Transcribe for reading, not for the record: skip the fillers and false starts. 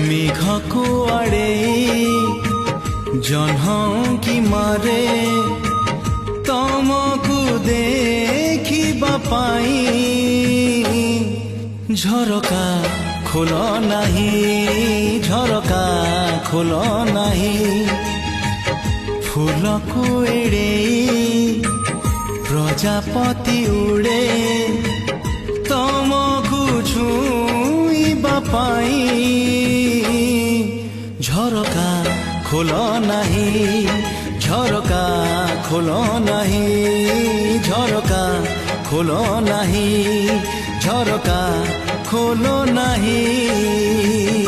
मेघ कुआड़े जह्न की मारे तमकु देखिबा पाई झरका खोल नाही झरका खोल नाही फूल को एड़े प्रजापति उड़े तमकु छुईबा पाई झरका खोल नाही झरका खोल नाही झरका खोल नाही झरका खोल नाही।